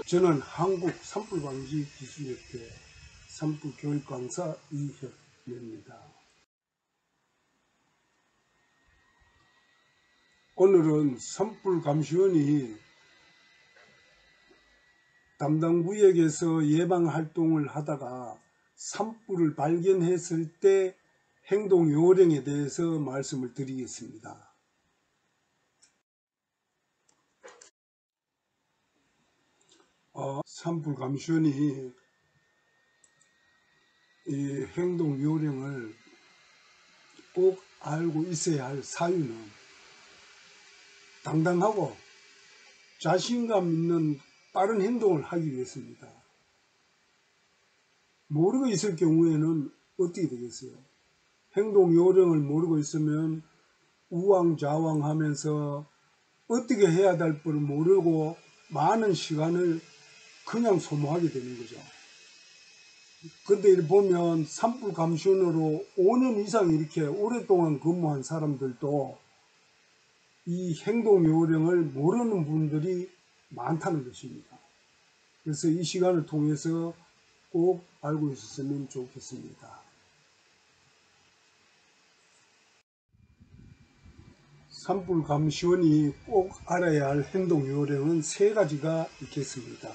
저는 한국 산불방지기술협회 산불교육강사 이혁래입니다. 오늘은 산불감시원이 담당 구역에서 예방활동을 하다가 산불을 발견했을 때 행동 요령에 대해서 말씀을 드리겠습니다. 산불감시원이 이 행동 요령을 꼭 알고 있어야 할 사유는 당당하고 자신감 있는 빠른 행동을 하기 위해서입니다. 모르고 있을 경우에는 어떻게 되겠어요? 행동 요령을 모르고 있으면 우왕좌왕하면서 어떻게 해야 될 걸 모르고 많은 시간을 그냥 소모하게 되는 거죠. 근데 보면 산불감시원으로 5년 이상 이렇게 오랫동안 근무한 사람들도 이 행동 요령을 모르는 분들이 많다는 것입니다. 그래서 이 시간을 통해서 꼭 알고 있었으면 좋겠습니다. 산불감시원이 꼭 알아야 할 행동 요령은 3가지가 있겠습니다.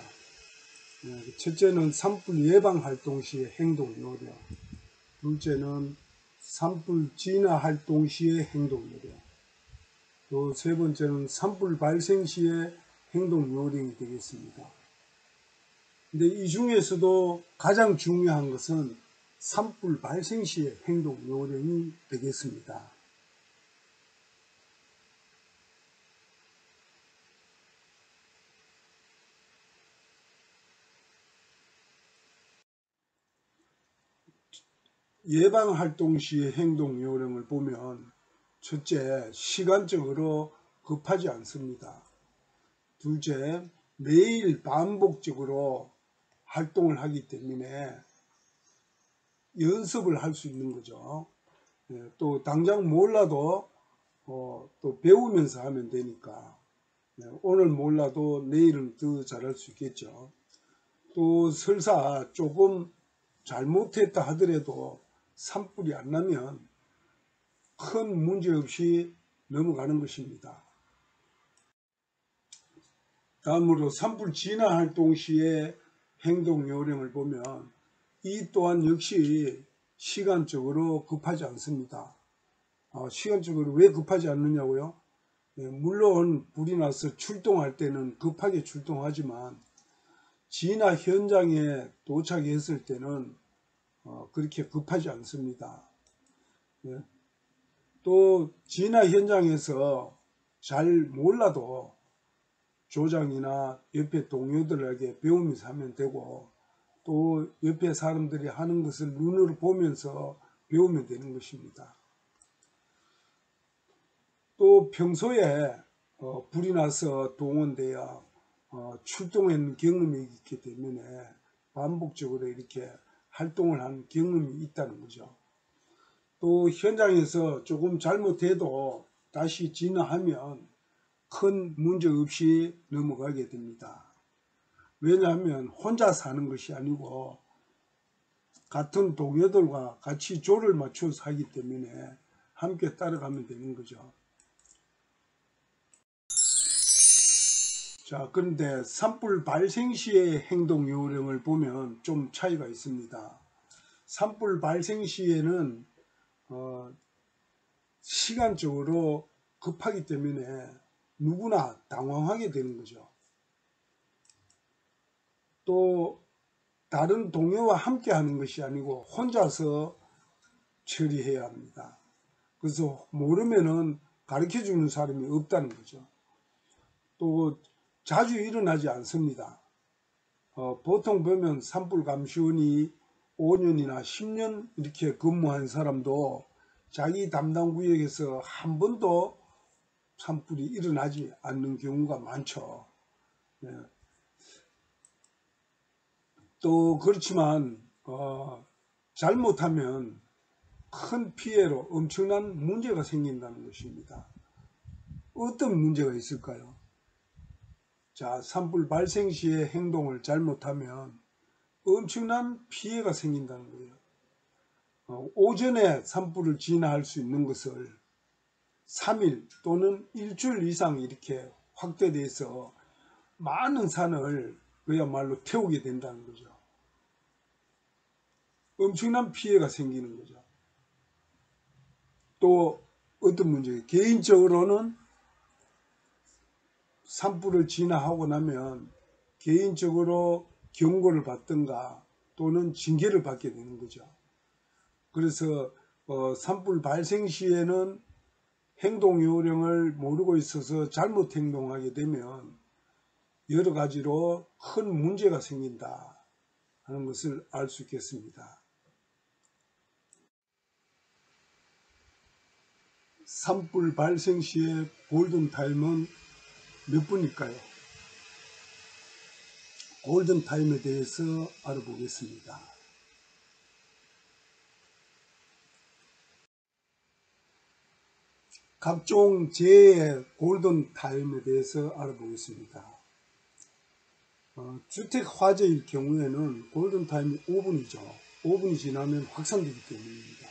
첫째는 산불 예방 활동 시의 행동 요령, 둘째는 산불 진화 활동 시의 행동 요령, 또 세 번째는 산불 발생 시의 행동 요령이 되겠습니다. 근데 이 중에서도 가장 중요한 것은 산불 발생 시의 행동 요령이 되겠습니다. 예방활동 시의 행동 요령을 보면 첫째, 시간적으로 급하지 않습니다. 둘째, 매일 반복적으로 활동을 하기 때문에 연습을 할 수 있는 거죠. 또 당장 몰라도 또 배우면서 하면 되니까 오늘 몰라도 내일은 더 잘할 수 있겠죠. 또 설사 조금 잘못했다 하더라도 산불이 안 나면 큰 문제 없이 넘어가는 것입니다. 다음으로 산불 진화 활동 시의 행동 요령을 보면 이 또한 역시 시간적으로 급하지 않습니다. 시간적으로 왜 급하지 않느냐고요? 물론 불이 나서 출동할 때는 급하게 출동하지만 진화 현장에 도착했을 때는 그렇게 급하지 않습니다. 또 진화 현장에서 잘 몰라도 조장이나 옆에 동료들에게 배우면서 하면 되고 또 옆에 사람들이 하는 것을 눈으로 보면서 배우면 되는 것입니다. 또 평소에 불이 나서 동원되어 출동한 경험이 있기 때문에 반복적으로 이렇게 활동을 한 경험이 있다는 거죠. 또 현장에서 조금 잘못해도 다시 진화하면 큰 문제 없이 넘어가게 됩니다. 왜냐하면 혼자 사는 것이 아니고 같은 동료들과 같이 조를 맞춰서 하기 때문에 함께 따라가면 되는 거죠. 자, 그런데 산불 발생 시의 행동 요령을 보면 좀 차이가 있습니다. 산불 발생 시에는 시간적으로 급하기 때문에 누구나 당황하게 되는 거죠. 또 다른 동료와 함께 하는 것이 아니고 혼자서 처리해야 합니다. 그래서 모르면은 가르쳐 주는 사람이 없다는 거죠. 또 자주 일어나지 않습니다. 보통 보면 산불감시원이 5년이나 10년 이렇게 근무한 사람도 자기 담당 구역에서 한 번도 산불이 일어나지 않는 경우가 많죠. 또 그렇지만 잘못하면 큰 피해로 엄청난 문제가 생긴다는 것입니다. 어떤 문제가 있을까요? 자, 산불 발생 시에 행동을 잘못하면 엄청난 피해가 생긴다는 거예요. 오전에 산불을 진화할 수 있는 것을 3일 또는 일주일 이상 이렇게 확대돼서 많은 산을 그야말로 태우게 된다는 거죠. 엄청난 피해가 생기는 거죠. 또 어떤 문제, 개인적으로는 산불을 진화하고 나면 개인적으로 경고를 받든가 또는 징계를 받게 되는 거죠. 그래서 산불 발생 시에는 행동요령을 모르고 있어서 잘못 행동하게 되면 여러 가지로 큰 문제가 생긴다 하는 것을 알 수 있겠습니다. 산불 발생 시의 골든타임은 몇 분일까요? 골든타임에 대해서 알아보겠습니다. 각종 재해의 골든타임에 대해서 알아보겠습니다. 주택 화재일 경우에는 골든타임이 5분이죠. 5분이 지나면 확산되기 때문입니다.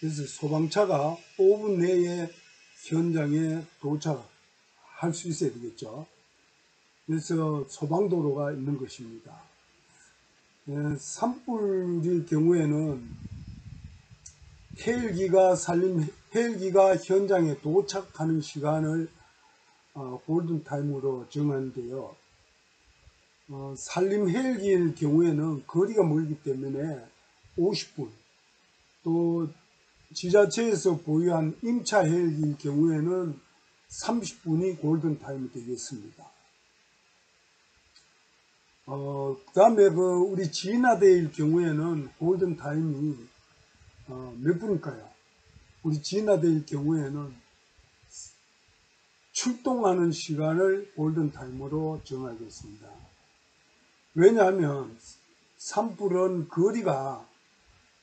그래서 소방차가 5분 내에 현장에 도착할 수 있어야 되겠죠. 그래서 소방도로가 있는 것입니다. 산불일 경우에는 헬기가 현장에 도착하는 시간을 골든타임으로 정하는데요. 산림 헬기일 경우에는 거리가 멀기 때문에 50분, 또 지자체에서 보유한 임차 헬기일 경우에는 30분이 골든타임이 되겠습니다. 그 다음에 우리 진화대일 경우에는 골든타임이 몇 분일까요? 우리 진화대일 경우에는 출동하는 시간을 골든타임으로 정하겠습니다. 왜냐하면 산불은 거리가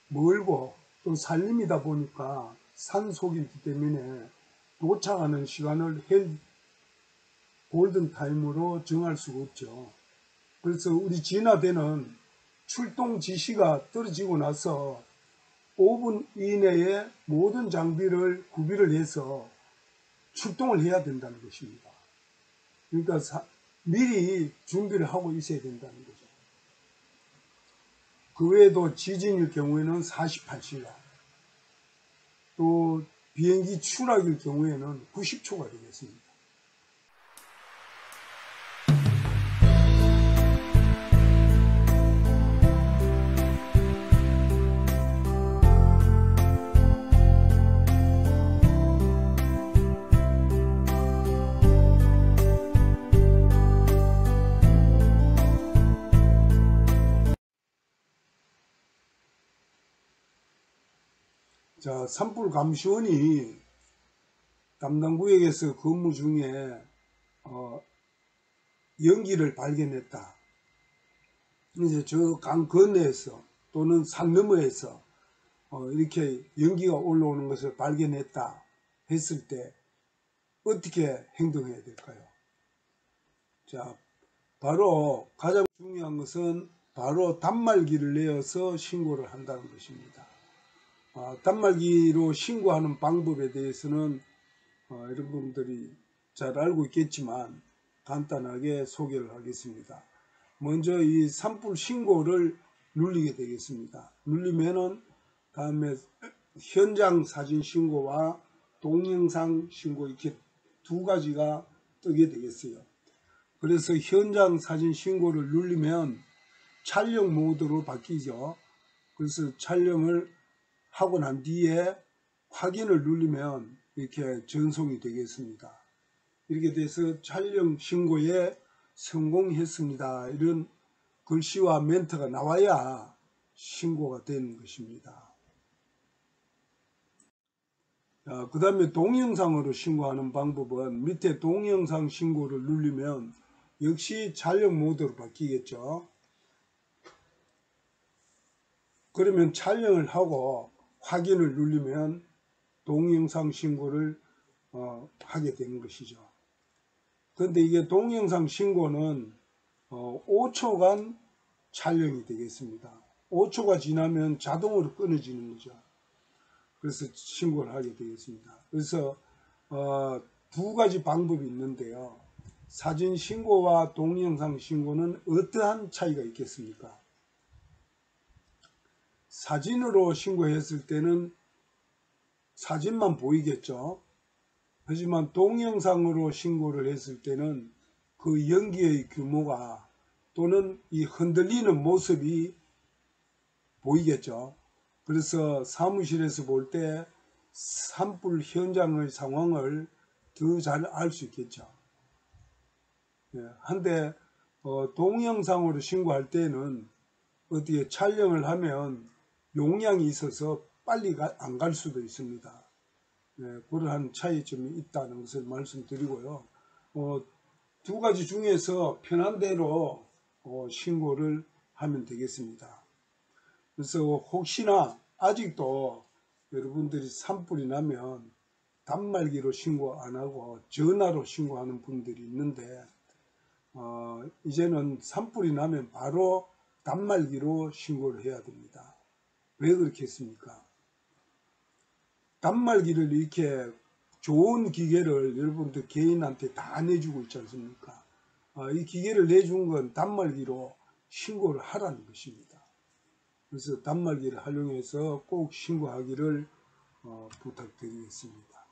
멀고 또 산림이다 보니까 산속이기 때문에 도착하는 시간을 골든타임으로 정할 수가 없죠. 그래서 우리 진화대는 출동 지시가 떨어지고 나서 5분 이내에 모든 장비를 구비를 해서 출동을 해야 된다는 것입니다. 그러니까 미리 준비를 하고 있어야 된다는 거죠. 그 외에도 지진일 경우에는 48시간, 또 비행기 추락일 경우에는 90초가 되겠습니다. 자, 산불 감시원이 담당 구역에서 근무 중에 연기를 발견했다. 이제 저 강 건너에서 또는 산 너머에서 이렇게 연기가 올라오는 것을 발견했다 했을 때 어떻게 행동해야 될까요? 자, 바로 가장 중요한 것은 바로 단말기를 내어서 신고를 한다는 것입니다. 단말기로 신고하는 방법에 대해서는 여러분들이 잘 알고 있겠지만 간단하게 소개를 하겠습니다. 먼저 이 산불 신고를 누르게 되겠습니다. 누르면은 다음에 현장 사진 신고와 동영상 신고 이렇게 두 가지가 뜨게 되겠어요. 그래서 현장 사진 신고를 누르면 촬영 모드로 바뀌죠. 그래서 촬영을 하고 난 뒤에 확인을 누르면 이렇게 전송이 되겠습니다. 이렇게 돼서 촬영 신고에 성공했습니다. 이런 글씨와 멘트가 나와야 신고가 되는 것입니다. 그 다음에 동영상으로 신고하는 방법은 밑에 동영상 신고를 누르면 역시 촬영 모드로 바뀌겠죠. 그러면 촬영을 하고 확인을 누르면 동영상 신고를 하게 되는 것이죠. 그런데 이게 동영상 신고는 5초간 촬영이 되겠습니다. 5초가 지나면 자동으로 끊어지는 거죠. 그래서 신고를 하게 되겠습니다. 그래서 두 가지 방법이 있는데요. 사진 신고와 동영상 신고는 어떠한 차이가 있겠습니까? 사진으로 신고했을 때는 사진만 보이겠죠. 하지만 동영상으로 신고를 했을 때는 그 연기의 규모가 또는 이 흔들리는 모습이 보이겠죠. 그래서 사무실에서 볼 때 산불 현장의 상황을 더 잘 알 수 있겠죠. 한데 동영상으로 신고할 때는 어떻게 촬영을 하면 용량이 있어서 빨리 안 갈 수도 있습니다. 그러한 차이점이 있다는 것을 말씀드리고요. 두 가지 중에서 편한 대로 신고를 하면 되겠습니다. 그래서 혹시나 아직도 여러분들이 산불이 나면 단말기로 신고 안 하고 전화로 신고하는 분들이 있는데 이제는 산불이 나면 바로 단말기로 신고를 해야 됩니다. 왜 그렇게 했습니까? 단말기를 이렇게 좋은 기계를 여러분들 개인한테 다 내주고 있지 않습니까? 이 기계를 내준 건 단말기로 신고를 하라는 것입니다. 그래서 단말기를 활용해서 꼭 신고하기를 부탁드리겠습니다.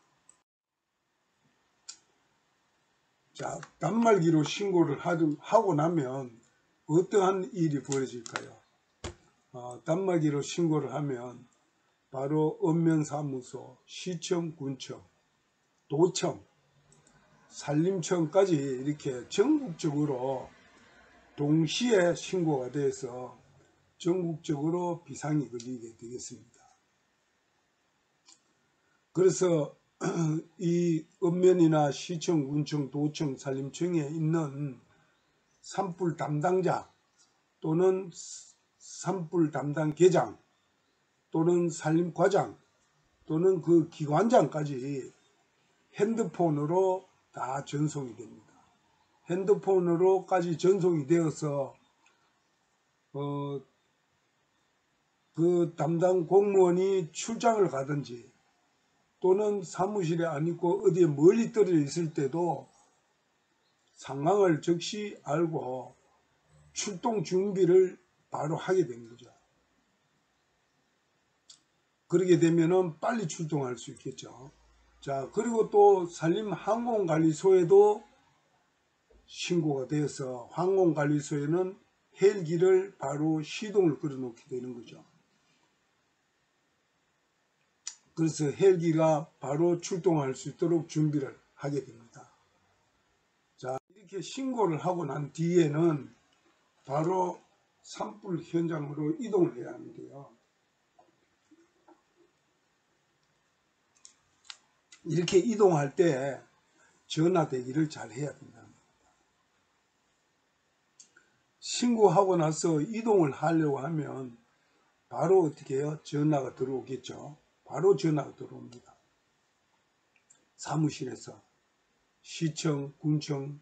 자, 단말기로 신고를 하고 나면 어떠한 일이 벌어질까요? 단말기로 신고를 하면 바로 읍면사무소, 시청, 군청, 도청, 산림청까지 이렇게 전국적으로 동시에 신고가 돼서 전국적으로 비상이 걸리게 되겠습니다. 그래서 이 읍면이나 시청, 군청, 도청, 산림청에 있는 산불 담당자 또는 산불 담당 계장 또는 산림과장 또는 그 기관장까지 핸드폰으로 다 전송이 됩니다. 핸드폰으로까지 전송이 되어서 그 담당 공무원이 출장을 가든지 또는 사무실에 안 있고 어디에 멀리 떨어져 있을 때도 상황을 즉시 알고 출동 준비를 바로 하게 된 거죠. 그러게 되면은 빨리 출동할 수 있겠죠. 자, 그리고 또 산림항공관리소에도 신고가 되어서 항공관리소에는 헬기를 바로 시동을 걸어 놓게 되는 거죠. 그래서 헬기가 바로 출동할 수 있도록 준비를 하게 됩니다. 자, 이렇게 신고를 하고 난 뒤에는 바로 산불 현장으로 이동을 해야 하는데요. 이렇게 이동할 때 전화 대기를 잘 해야 된다. 신고하고 나서 이동을 하려고 하면 바로 어떻게 해요? 전화가 들어오겠죠. 바로 전화가 들어옵니다. 사무실에서 시청, 군청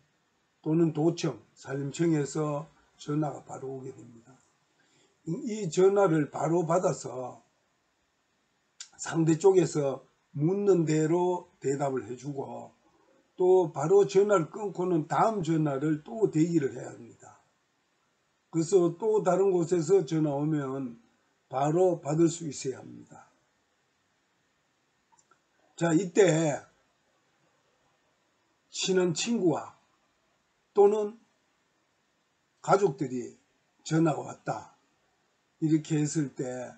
또는 도청, 산림청에서 전화가 바로 오게 됩니다. 이 전화를 바로 받아서 상대 쪽에서 묻는 대로 대답을 해주고 또 바로 전화를 끊고는 다음 전화를 또 대기를 해야 합니다. 그래서 또 다른 곳에서 전화 오면 바로 받을 수 있어야 합니다. 자, 이때 친한 친구와 또는 가족들이 전화가 왔다 이렇게 했을 때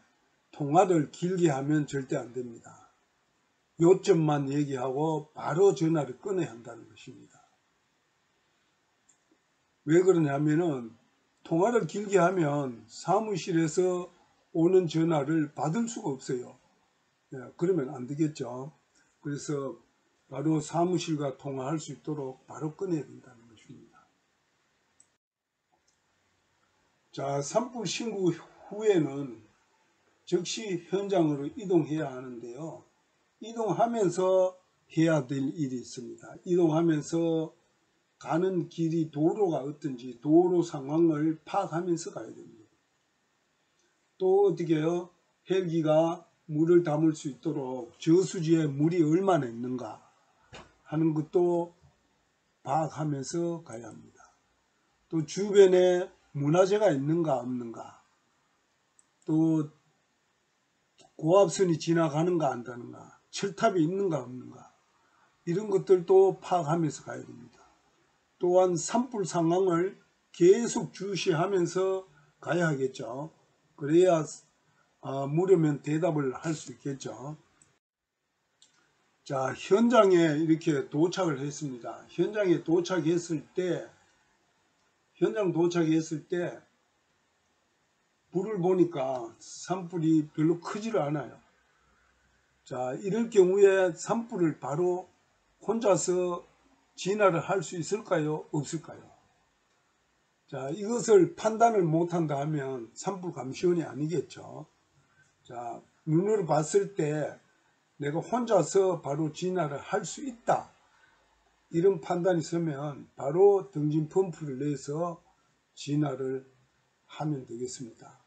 통화를 길게 하면 절대 안 됩니다. 요점만 얘기하고 바로 전화를 끊어야 한다는 것입니다. 왜 그러냐면은 통화를 길게 하면 사무실에서 오는 전화를 받을 수가 없어요. 그러면 안 되겠죠. 그래서 바로 사무실과 통화할 수 있도록 바로 끊어야 된다는 것입니다. 자, 산불 신고 후에는 즉시 현장으로 이동해야 하는데요. 이동하면서 해야 될 일이 있습니다. 이동하면서 가는 길이 도로가 어떤지 도로 상황을 파악하면서 가야 됩니다. 또 어떻게 해요? 헬기가 물을 담을 수 있도록 저수지에 물이 얼마나 있는가 하는 것도 파악하면서 가야 합니다. 또 주변에 문화재가 있는가 없는가, 또 고압선이 지나가는가 안다는가, 철탑이 있는가 없는가, 이런 것들도 파악하면서 가야 됩니다. 또한 산불 상황을 계속 주시하면서 가야 하겠죠. 그래야 물으면 대답을 할 수 있겠죠. 자, 현장에 이렇게 도착을 했습니다. 현장 도착했을 때 불을 보니까 산불이 별로 크지를 않아요. 자, 이럴 경우에 산불을 바로 혼자서 진화를 할 수 있을까요? 없을까요? 자, 이것을 판단을 못한다 하면 산불 감시원이 아니겠죠. 자, 눈으로 봤을 때 내가 혼자서 바로 진화를 할 수 있다, 이런 판단이 서면 바로 등진 펌프를 내서 진화를 하면 되겠습니다.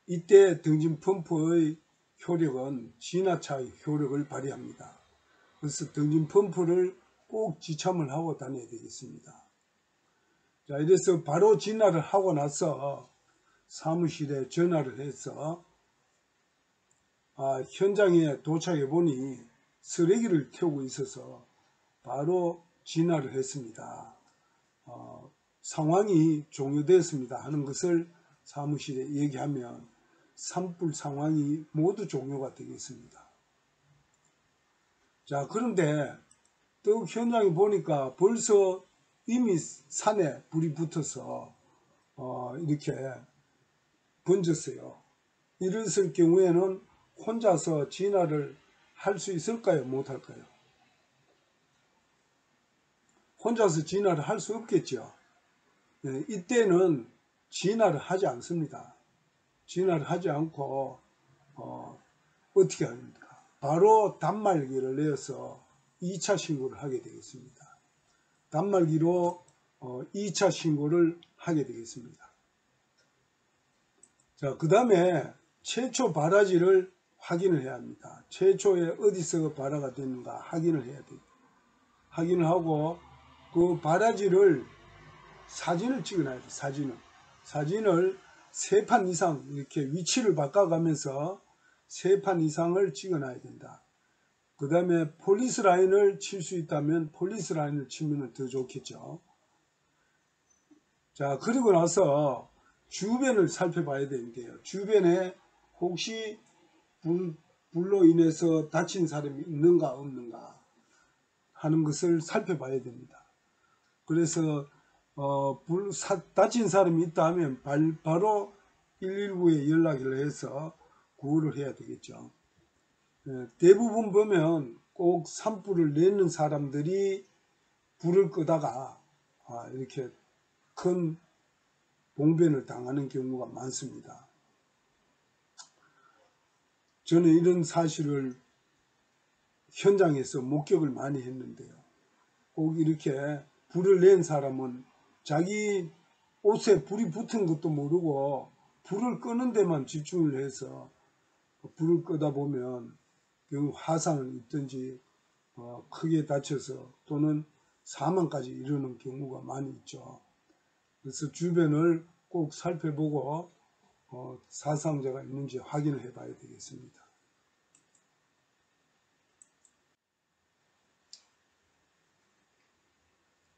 이때 등진 펌프의 효력은 진화차의 효력을 발휘합니다. 그래서 등진 펌프를 꼭 지참을 하고 다녀야 되겠습니다. 자, 이래서 바로 진화를 하고 나서 사무실에 전화를 해서 현장에 도착해 보니 쓰레기를 태우고 있어서 바로 진화를 했습니다. 상황이 종료되었습니다 하는 것을 사무실에 얘기하면 산불 상황이 모두 종료가 되겠습니다. 자, 그런데 또 현장에 보니까 벌써 이미 산에 불이 붙어서 이렇게 번졌어요. 이랬을 경우에는 혼자서 진화를 할 수 있을까요? 못할까요? 혼자서 진화를 할 수 없겠죠. 네, 이때는 진화를 하지 않습니다. 진화를 하지 않고 어떻게 합니까? 바로 단말기를 내어서 2차 신고를 하게 되겠습니다. 단말기로 2차 신고를 하게 되겠습니다. 자, 그 다음에 최초 발화지를 확인을 해야 합니다. 최초에 어디서 발화가 됐는가 확인을 해야 돼요. 확인을 하고 그 발화지를 사진을 찍어놔야 돼요. 사진을 3판 이상 이렇게 위치를 바꿔가면서 3판 이상을 찍어놔야 된다. 그 다음에 폴리스 라인을 칠 수 있다면 폴리스 라인을 치면 더 좋겠죠. 자, 그리고 나서 주변을 살펴봐야 되는데요. 주변에 혹시 불로 인해서 다친 사람이 있는가 없는가 하는 것을 살펴봐야 됩니다. 그래서 다친 사람이 있다 하면 바로 119에 연락을 해서 구호를 해야 되겠죠. 대부분 보면 꼭 산불을 내는 사람들이 불을 끄다가 이렇게 큰 봉변을 당하는 경우가 많습니다. 저는 이런 사실을 현장에서 목격을 많이 했는데요. 꼭 이렇게 불을 낸 사람은 자기 옷에 불이 붙은 것도 모르고 불을 끄는 데만 집중을 해서 불을 끄다 보면 화상을 입든지 크게 다쳐서 또는 사망까지 이르는 경우가 많이 있죠. 그래서 주변을 꼭 살펴보고 사상자가 있는지 확인을 해 봐야 되겠습니다.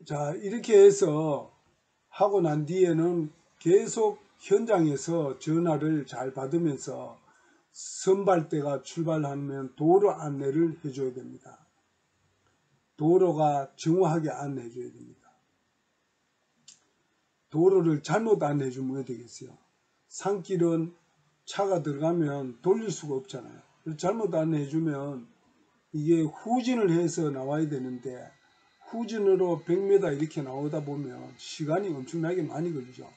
자, 이렇게 해서 하고 난 뒤에는 계속 현장에서 전화를 잘 받으면서 선발대가 출발하면 도로 안내를 해줘야 됩니다. 도로가 정확하게 안내해 줘야 됩니다. 도로를 잘못 안내해 주면 어떻게 되겠어요? 산길은 차가 들어가면 돌릴 수가 없잖아요. 잘못 안내해 주면 이게 후진을 해서 나와야 되는데 후진으로 100m 이렇게 나오다 보면 시간이 엄청나게 많이 걸리죠.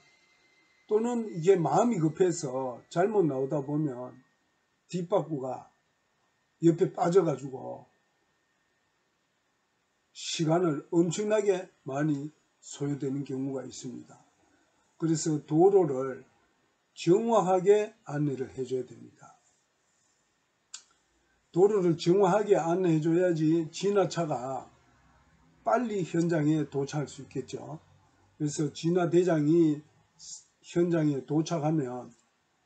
또는 이게 마음이 급해서 잘못 나오다 보면 뒷바퀴가 옆에 빠져가지고 시간을 엄청나게 많이 소요되는 경우가 있습니다. 그래서 도로를 정확하게 안내를 해줘야 됩니다. 도로를 정확하게 안내해줘야지 진화차가 빨리 현장에 도착할 수 있겠죠. 그래서 진화대장이 현장에 도착하면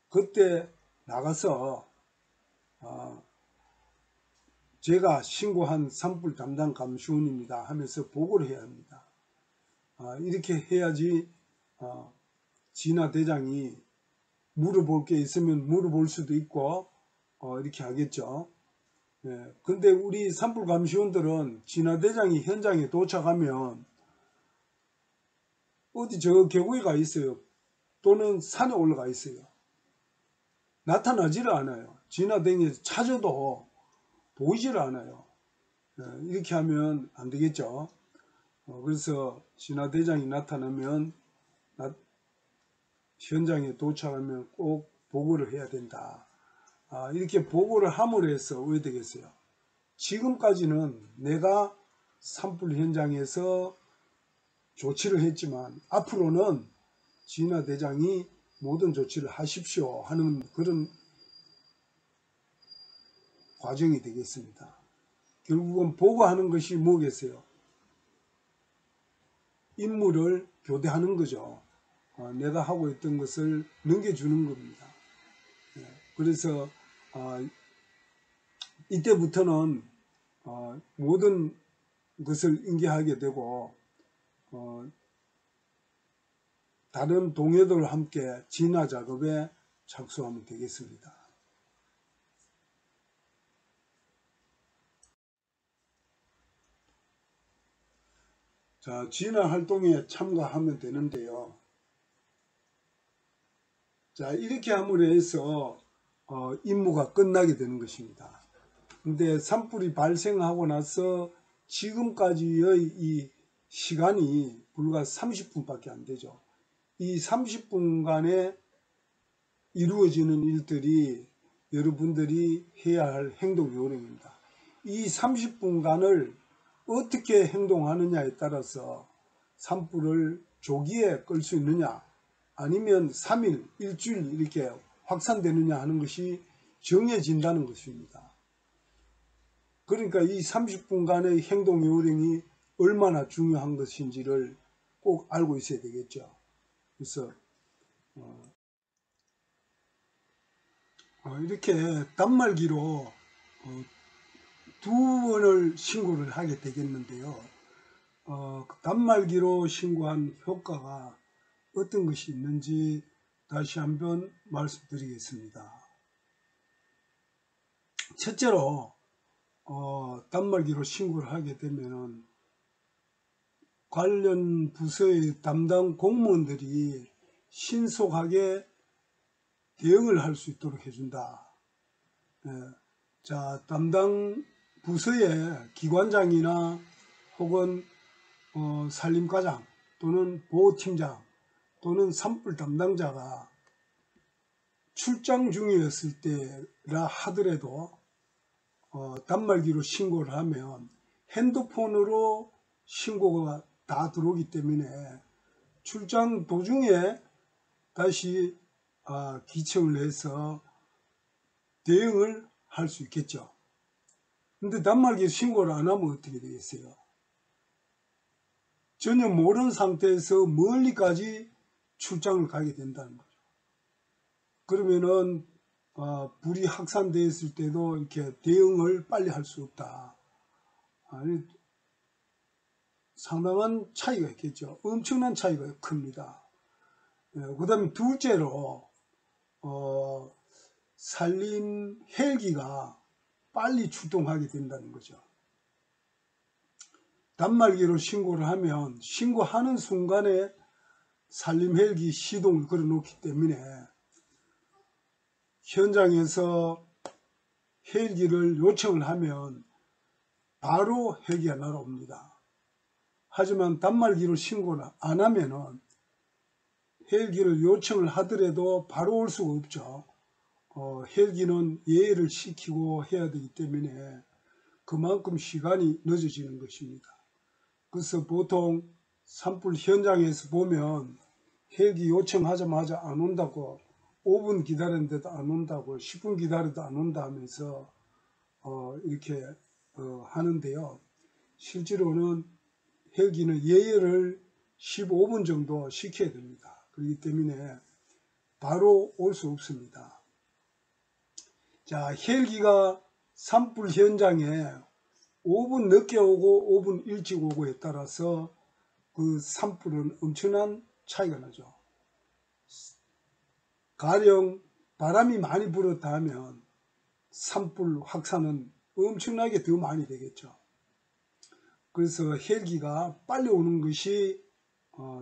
그때 나가서 제가 신고한 산불 담당 감시원입니다 하면서 보고를 해야 합니다. 이렇게 해야지 진화대장이 물어볼 게 있으면 물어볼 수도 있고 이렇게 하겠죠. 근데 우리 산불 감시원들은 진화대장이 현장에 도착하면 어디 저 계곡에 가 있어요. 또는 산에 올라가 있어요. 나타나지를 않아요. 진화대장에서 찾아도 보이지를 않아요. 이렇게 하면 안 되겠죠. 그래서 진화대장이 나타나면 현장에 도착하면 꼭 보고를 해야 된다. 이렇게 보고를 함으로 해서 왜 되겠어요? 지금까지는 내가 산불 현장에서 조치를 했지만 앞으로는 진화대장이 모든 조치를 하십시오 하는 그런 과정이 되겠습니다. 결국은 보고하는 것이 뭐겠어요? 임무를 교대하는 거죠. 내가 하고 있던 것을 넘겨주는 겁니다. 그래서 이때부터는 모든 것을 인계하게 되고 다른 동료들과 함께 진화 작업에 착수하면 되겠습니다. 자, 진화 활동에 참가하면 되는데요. 자, 이렇게 함으로 해서 임무가 끝나게 되는 것입니다. 근데 산불이 발생하고 나서 지금까지의 이 시간이 불과 30분밖에 안 되죠. 이 30분간에 이루어지는 일들이 여러분들이 해야 할 행동 요령입니다. 이 30분간을 어떻게 행동하느냐에 따라서 산불을 조기에 끌 수 있느냐 아니면 3일, 일주일 이렇게 확산되느냐 하는 것이 정해진다는 것입니다. 그러니까 이 30분간의 행동 요령이 얼마나 중요한 것인지를 꼭 알고 있어야 되겠죠. 그래서 이렇게 단말기로 두 번을 신고를 하게 되겠는데요. 단말기로 신고한 효과가 어떤 것이 있는지 다시 한번 말씀드리겠습니다. 첫째로 단말기로 신고를 하게 되면 관련 부서의 담당 공무원들이 신속하게 대응을 할 수 있도록 해준다. 자, 담당 부서의 기관장이나 혹은 산림과장 또는 보호팀장 또는 산불 담당자가 출장 중이었을 때라 하더라도 단말기로 신고를 하면 핸드폰으로 신고가 다 들어오기 때문에 출장 도중에 다시 기청을 해서 대응을 할 수 있겠죠. 근데 단말기로 신고를 안 하면 어떻게 되겠어요? 전혀 모르는 상태에서 멀리까지 출장을 가게 된다는 거죠. 그러면은 불이 확산되었을 때도 이렇게 대응을 빨리 할 수 없다. 상당한 차이가 있겠죠. 엄청난 차이가 큽니다. 그 다음에 둘째로 산림 헬기가 빨리 출동하게 된다는 거죠. 단말기로 신고를 하면 신고하는 순간에 산림 헬기 시동을 걸어 놓기 때문에 현장에서 헬기를 요청을 하면 바로 헬기가 날아옵니다. 하지만 단말기로 신고를 안 하면은 헬기를 요청을 하더라도 바로 올 수가 없죠. 헬기는 예의를 시키고 해야 되기 때문에 그만큼 시간이 늦어지는 것입니다. 그래서 보통 산불 현장에서 보면 헬기 요청하자마자 안 온다고, 5분 기다렸는데도 안 온다고, 10분 기다려도 안 온다 하면서 이렇게 하는데요. 실제로는 헬기는 예열을 15분 정도 시켜야 됩니다. 그렇기 때문에 바로 올 수 없습니다. 자, 헬기가 산불 현장에 5분 늦게 오고 5분 일찍 오고에 따라서 그 산불은 엄청난 차이가 나죠. 가령 바람이 많이 불었다 하면 산불 확산은 엄청나게 더 많이 되겠죠. 그래서 헬기가 빨리 오는 것이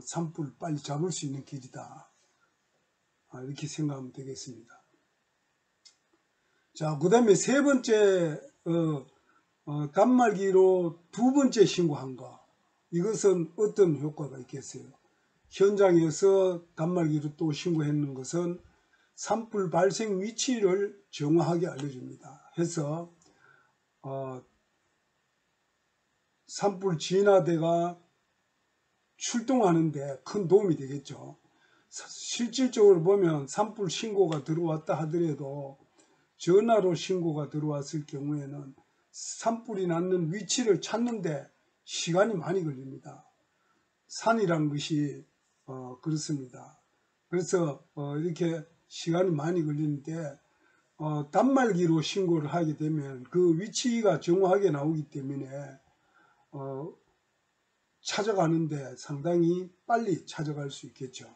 산불 빨리 잡을 수 있는 길이다. 이렇게 생각하면 되겠습니다. 자, 그 다음에 세 번째 단말기로 두 번째 신고한 거. 이것은 어떤 효과가 있겠어요? 현장에서 단말기로 또 신고했는 것은 산불 발생 위치를 정확하게 알려줍니다. 해서 산불 진화대가 출동하는데 큰 도움이 되겠죠. 실질적으로 보면 산불 신고가 들어왔다 하더라도 전화로 신고가 들어왔을 경우에는 산불이 났는 위치를 찾는데 시간이 많이 걸립니다. 산이란 것이 그렇습니다. 그래서 이렇게 시간이 많이 걸리는데 단말기로 신고를 하게 되면 그 위치가 정확하게 나오기 때문에 찾아가는데 상당히 빨리 찾아갈 수 있겠죠.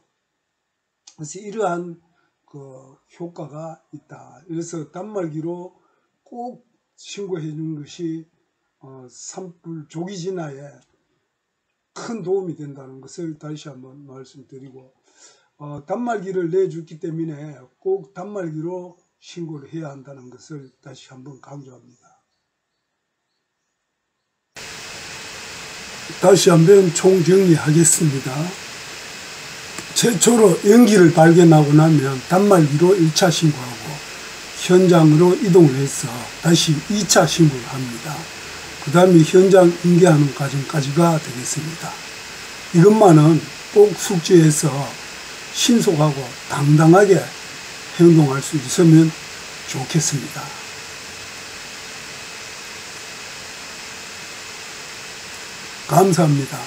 그래서 이러한 그 효과가 있다. 그래서 단말기로 꼭 신고해 주는 것이 산불 조기 진화에 큰 도움이 된다는 것을 다시 한번 말씀드리고, 단말기를 내줬기 때문에 꼭 단말기로 신고를 해야 한다는 것을 다시 한번 강조합니다. 다시 한번 총정리하겠습니다. 최초로 연기를 발견하고 나면 단말기로 1차 신고하고 현장으로 이동을 해서 다시 2차 신고를 합니다. 그 다음에 현장 인계하는 과정까지가 되겠습니다. 이것만은 꼭 숙지해서 신속하고 당당하게 행동할 수 있으면 좋겠습니다. 감사합니다.